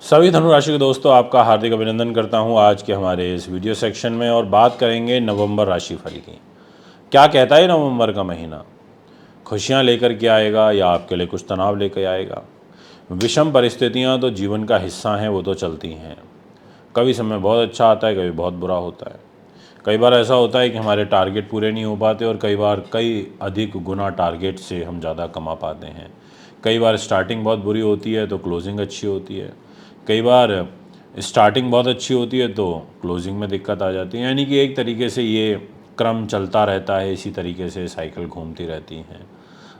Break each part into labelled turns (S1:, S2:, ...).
S1: सभी धनु राशि के दोस्तों, आपका हार्दिक अभिनंदन करता हूं आज के हमारे इस वीडियो सेक्शन में। और बात करेंगे नवंबर राशिफल की। क्या कहता है नवंबर का महीना? खुशियां लेकर के आएगा या आपके लिए कुछ तनाव लेकर आएगा? विषम परिस्थितियां तो जीवन का हिस्सा हैं, वो तो चलती हैं। कभी समय बहुत अच्छा आता है, कभी बहुत बुरा होता है। कई बार ऐसा होता है कि हमारे टारगेट पूरे नहीं हो पाते और कई बार कई अधिक गुना टारगेट से हम ज़्यादा कमा पाते हैं। कई बार स्टार्टिंग बहुत बुरी होती है तो क्लोजिंग अच्छी होती है। कई बार स्टार्टिंग बहुत अच्छी होती है तो क्लोजिंग में दिक्कत आ जाती है। यानी कि एक तरीके से ये क्रम चलता रहता है, इसी तरीके से साइकिल घूमती रहती हैं।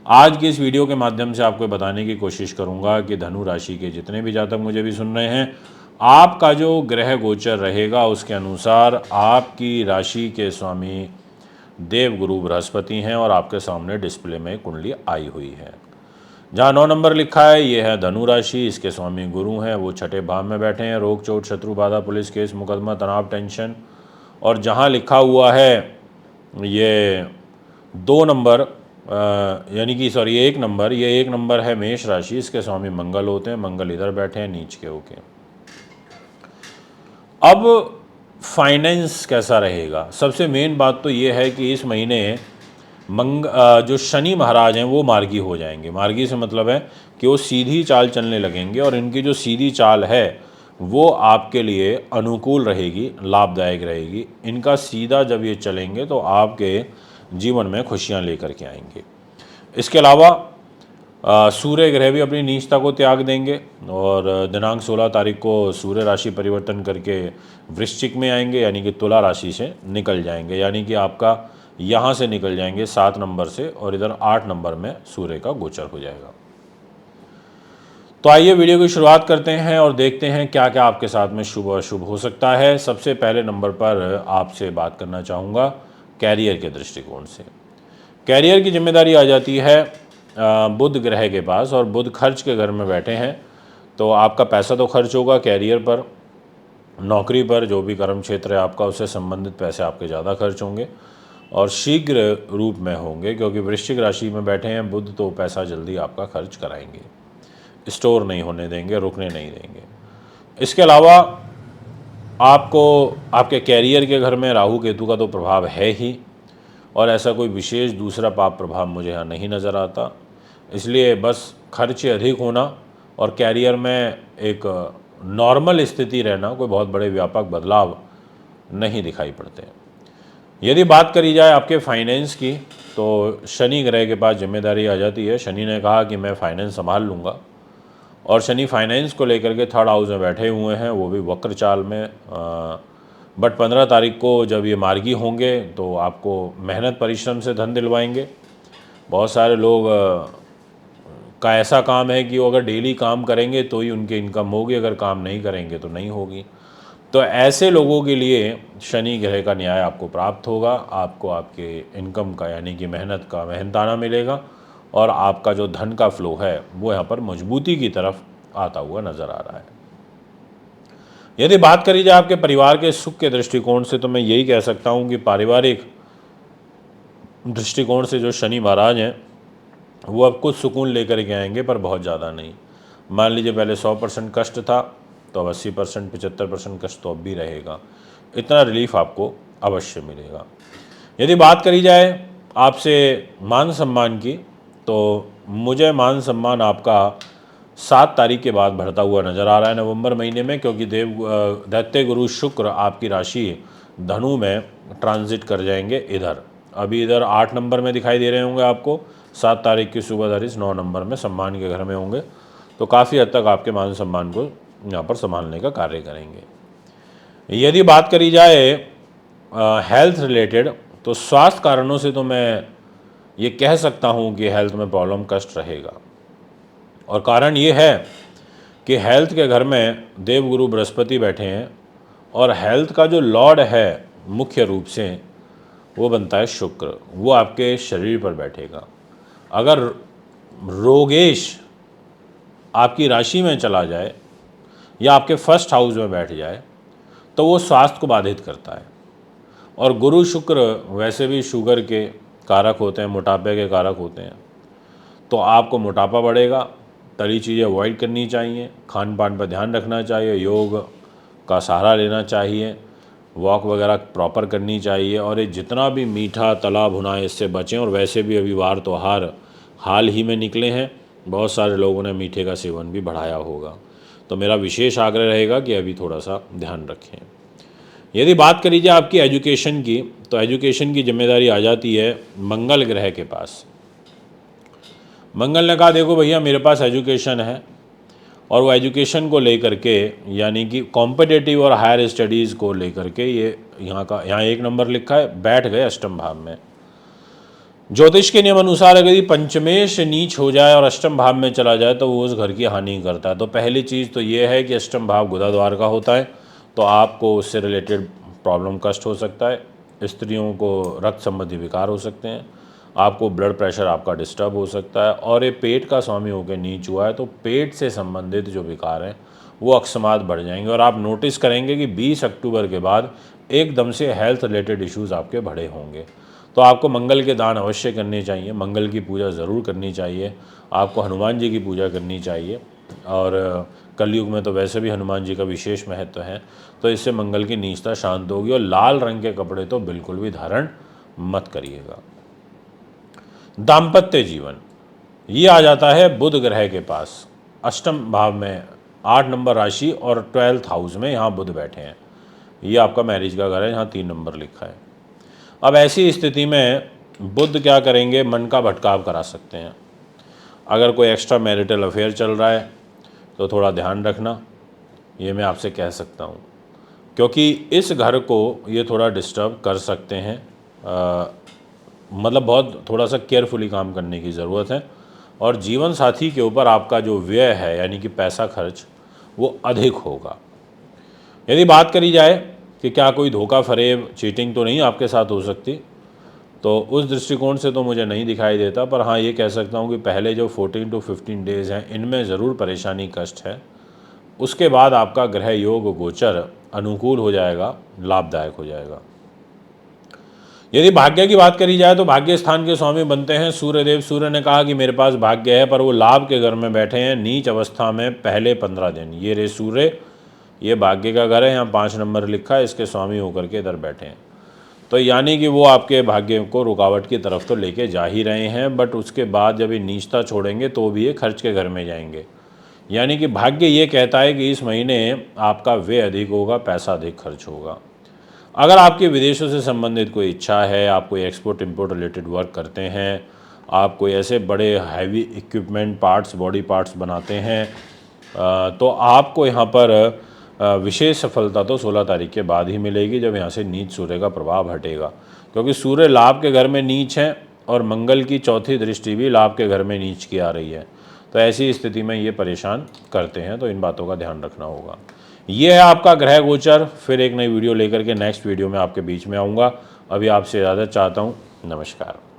S1: आज की इस वीडियो के माध्यम से आपको बताने की कोशिश करूंगा कि धनु राशि के जितने भी जातक मुझे भी सुन रहे हैं, आपका जो ग्रह गोचर रहेगा उसके अनुसार आपकी राशि के स्वामी देवगुरु बृहस्पति हैं और आपके सामने डिस्प्ले में कुंडली आई हुई है। जहाँ 9 नंबर लिखा है ये है धनु राशि, इसके स्वामी गुरु हैं, वो छठे भाव में बैठे हैं। रोग चोट शत्रु बाधा पुलिस केस मुकदमा तनाव टेंशन। और जहाँ लिखा हुआ है ये 2 नंबर यानी कि सॉरी ये 1 नंबर, ये 1 नंबर है मेष राशि, इसके स्वामी मंगल होते हैं। मंगल इधर बैठे हैं नीच के होके। अब फाइनेंस कैसा रहेगा? सबसे मेन बात तो ये है कि इस महीने जो शनि महाराज हैं वो मार्गी हो जाएंगे। मार्गी से मतलब है कि वो सीधी चाल चलने लगेंगे और इनकी जो सीधी चाल है वो आपके लिए अनुकूल रहेगी, लाभदायक रहेगी। इनका सीधा जब ये चलेंगे तो आपके जीवन में खुशियां लेकर के आएंगे। इसके अलावा सूर्य ग्रह भी अपनी नीचता को त्याग देंगे और दिनांक 16 तारीख को सूर्य राशि परिवर्तन करके वृश्चिक में आएंगे, यानी कि तुला राशि से निकल जाएंगे। यानी कि आपका यहाँ से निकल जाएंगे 7 नंबर से और इधर 8 नंबर में सूर्य का गोचर हो जाएगा। तो आइए वीडियो की शुरुआत करते हैं और देखते हैं क्या क्या आपके साथ में शुभ अशुभ हो सकता है। सबसे पहले नंबर पर आपसे बात करना चाहूँगा कैरियर के दृष्टिकोण से। कैरियर की जिम्मेदारी आ जाती है बुध ग्रह के पास, और बुध खर्च के घर में बैठे हैं तो आपका पैसा तो खर्च होगा कैरियर पर, नौकरी पर, जो भी कर्म क्षेत्र है आपका उससे संबंधित पैसे आपके ज़्यादा खर्च होंगे और शीघ्र रूप में होंगे, क्योंकि वृश्चिक राशि में बैठे हैं बुध तो पैसा जल्दी आपका खर्च कराएंगे, स्टोर नहीं होने देंगे, रुकने नहीं देंगे। इसके अलावा आपको आपके कैरियर के घर में राहु केतु का तो प्रभाव है ही, और ऐसा कोई विशेष दूसरा पाप प्रभाव मुझे यहाँ नहीं नज़र आता। इसलिए बस खर्च अधिक होना और कैरियर में एक नॉर्मल स्थिति रहना, कोई बहुत बड़े व्यापक बदलाव नहीं दिखाई पड़ते। यदि बात करी जाए आपके फाइनेंस की तो शनि ग्रह के पास जिम्मेदारी आ जाती है। शनि ने कहा कि मैं फाइनेंस संभाल लूँगा, और शनि फाइनेंस को लेकर के 3rd हाउस में बैठे हुए हैं, वो भी वक्र चाल में। बट 15 तारीख को जब ये मार्गी होंगे तो आपको मेहनत परिश्रम से धन दिलवाएंगे। बहुत सारे लोग का ऐसा काम है कि वो अगर डेली काम करेंगे तो ही उनकी इनकम होगी, अगर काम नहीं करेंगे तो नहीं होगी। तो ऐसे लोगों के लिए शनि ग्रह का न्याय आपको प्राप्त होगा। आपको आपके इनकम का यानी कि मेहनत का मेहनताना मिलेगा और आपका जो धन का फ्लो है वो यहाँ पर मजबूती की तरफ आता हुआ नज़र आ रहा है। यदि बात करी जाए आपके परिवार के सुख के दृष्टिकोण से तो मैं यही कह सकता हूँ कि पारिवारिक दृष्टिकोण से जो शनि महाराज हैं वो अब कुछ सुकून लेकर के आएंगे, पर बहुत ज़्यादा नहीं। मान लीजिए पहले 100% कष्ट था तो अब 80% 75% कष्ट तो अब भी रहेगा। इतना रिलीफ आपको अवश्य मिलेगा। यदि बात करी जाए आपसे मान सम्मान की तो मुझे मान सम्मान आपका 7 तारीख के बाद बढ़ता हुआ नज़र आ रहा है नवंबर महीने में, क्योंकि दैत्य गुरु शुक्र आपकी राशि धनु में ट्रांजिट कर जाएंगे। इधर अभी इधर 8 नंबर में दिखाई दे रहे होंगे आपको, 7 तारीख की सुबह धरिस 9 नंबर में सम्मान के घर में होंगे, तो काफ़ी हद तक आपके मान सम्मान को यहाँ पर संभालने का कार्य करेंगे। यदि बात करी जाए हेल्थ रिलेटेड तो स्वास्थ्य कारणों से तो मैं ये कह सकता हूँ कि हेल्थ में प्रॉब्लम कष्ट रहेगा, और कारण ये है कि हेल्थ के घर में देवगुरु बृहस्पति बैठे हैं और हेल्थ का जो लॉर्ड है मुख्य रूप से वो बनता है शुक्र, वो आपके शरीर पर बैठेगा। अगर रोगेश आपकी राशि में चला जाए या आपके 1st हाउस में बैठ जाए तो वो स्वास्थ्य को बाधित करता है, और गुरु शुक्र वैसे भी शुगर के कारक होते हैं, मोटापे के कारक होते हैं, तो आपको मोटापा बढ़ेगा, तली चीज़ें अवॉइड करनी चाहिए, खान पान पर ध्यान रखना चाहिए, योग का सहारा लेना चाहिए, वॉक वगैरह प्रॉपर करनी चाहिए, और ये जितना भी मीठा तला भुना है इससे बचें। और वैसे भी अभी वार त्योहार हाल ही में निकले हैं, बहुत सारे लोगों ने मीठे का सेवन भी बढ़ाया होगा, तो मेरा विशेष आग्रह रहेगा कि अभी थोड़ा सा ध्यान रखें। यदि बात करी जाए आपकी एजुकेशन की, तो एजुकेशन की जिम्मेदारी आ जाती है मंगल ग्रह के पास। मंगल ने कहा देखो भैया मेरे पास एजुकेशन है, और वो एजुकेशन को लेकर के यानी कि कॉम्पिटिटिव और हायर स्टडीज़ को लेकर के ये यहाँ 1 नंबर लिखा है, बैठ गए अष्टम भाव में। ज्योतिष के नियम अनुसार अगर ये पंचमेश नीच हो जाए और अष्टम भाव में चला जाए तो वो उस घर की हानि करता है। तो पहली चीज़ तो ये है कि अष्टम भाव गुदा द्वार का होता है, तो आपको उससे रिलेटेड प्रॉब्लम कष्ट हो सकता है, स्त्रियों को रक्त संबंधी विकार हो सकते हैं, आपको ब्लड प्रेशर आपका डिस्टर्ब हो सकता है, और ये पेट का स्वामी होकर नीच हुआ है तो पेट से संबंधित जो विकार हैं वो अकस्मात बढ़ जाएंगे। और आप नोटिस करेंगे कि 20 अक्टूबर के बाद एकदम से हेल्थ रिलेटेड इश्यूज़ आपके बढ़े होंगे। तो आपको मंगल के दान अवश्य करने चाहिए, मंगल की पूजा ज़रूर करनी चाहिए, आपको हनुमान जी की पूजा करनी चाहिए, और कलयुग में तो वैसे भी हनुमान जी का विशेष महत्व है, तो इससे मंगल की नीचता शांत होगी। और लाल रंग के कपड़े तो बिल्कुल भी धारण मत करिएगा। दाम्पत्य जीवन ये आ जाता है बुध ग्रह के पास, अष्टम भाव में 8 नंबर राशि और 12th हाउस में यहाँ बुध बैठे हैं। ये आपका मैरिज का घर है, यहाँ 3 नंबर लिखा है। अब ऐसी स्थिति में बुध क्या करेंगे, मन का भटकाव करा सकते हैं। अगर कोई एक्स्ट्रा मैरिटल अफेयर चल रहा है तो थोड़ा ध्यान रखना, ये मैं आपसे कह सकता हूँ, क्योंकि इस घर को ये थोड़ा डिस्टर्ब कर सकते हैं। मतलब बहुत थोड़ा सा केयरफुली काम करने की ज़रूरत है। और जीवन साथी के ऊपर आपका जो व्यय है यानी कि पैसा खर्च वो अधिक होगा। यदि बात करी जाए कि क्या कोई धोखा फरेब चीटिंग तो नहीं आपके साथ हो सकती, तो उस दृष्टिकोण से तो मुझे नहीं दिखाई देता, पर हाँ ये कह सकता हूँ कि पहले जो 14 to 15 डेज़ हैं इनमें ज़रूर परेशानी कष्ट है। उसके बाद आपका ग्रह योग गोचर अनुकूल हो जाएगा, लाभदायक हो जाएगा। यदि भाग्य की बात करी जाए तो भाग्य स्थान के स्वामी बनते हैं सूर्यदेव। सूर्य ने कहा कि मेरे पास भाग्य है, पर वो लाभ के घर में बैठे हैं नीच अवस्था में पहले 15 दिन। ये रे सूर्य, ये भाग्य का घर है, यहाँ 5 नंबर लिखा है, इसके स्वामी होकर के इधर बैठे हैं। तो यानी कि वो आपके भाग्य को रुकावट की तरफ तो लेके जा ही रहे हैं, बट उसके बाद जब ये नीचता छोड़ेंगे तो भी ये खर्च के घर में जाएंगे। यानी कि भाग्य ये कहता है कि इस महीने आपका व्यय अधिक होगा, पैसा अधिक खर्च होगा। अगर आपके विदेशों से संबंधित कोई इच्छा है, आप कोई एक्सपोर्ट इंपोर्ट रिलेटेड वर्क करते हैं, आप कोई ऐसे बड़े heavy equipment parts body parts बनाते हैं, तो आपको यहाँ पर विशेष सफलता तो 16 तारीख के बाद ही मिलेगी, जब यहाँ से नीच सूर्य का प्रभाव हटेगा। क्योंकि सूर्य लाभ के घर में नीच है और मंगल की चौथी दृष्टि भी लाभ के घर में नीच की आ रही है, तो ऐसी स्थिति में ये परेशान करते हैं, तो इन बातों का ध्यान रखना होगा। ये है आपका ग्रह गोचर। फिर एक नई वीडियो लेकर के नेक्स्ट वीडियो में आपके बीच में आऊँगा। अभी आपसे इजाज़त चाहता हूँ। नमस्कार।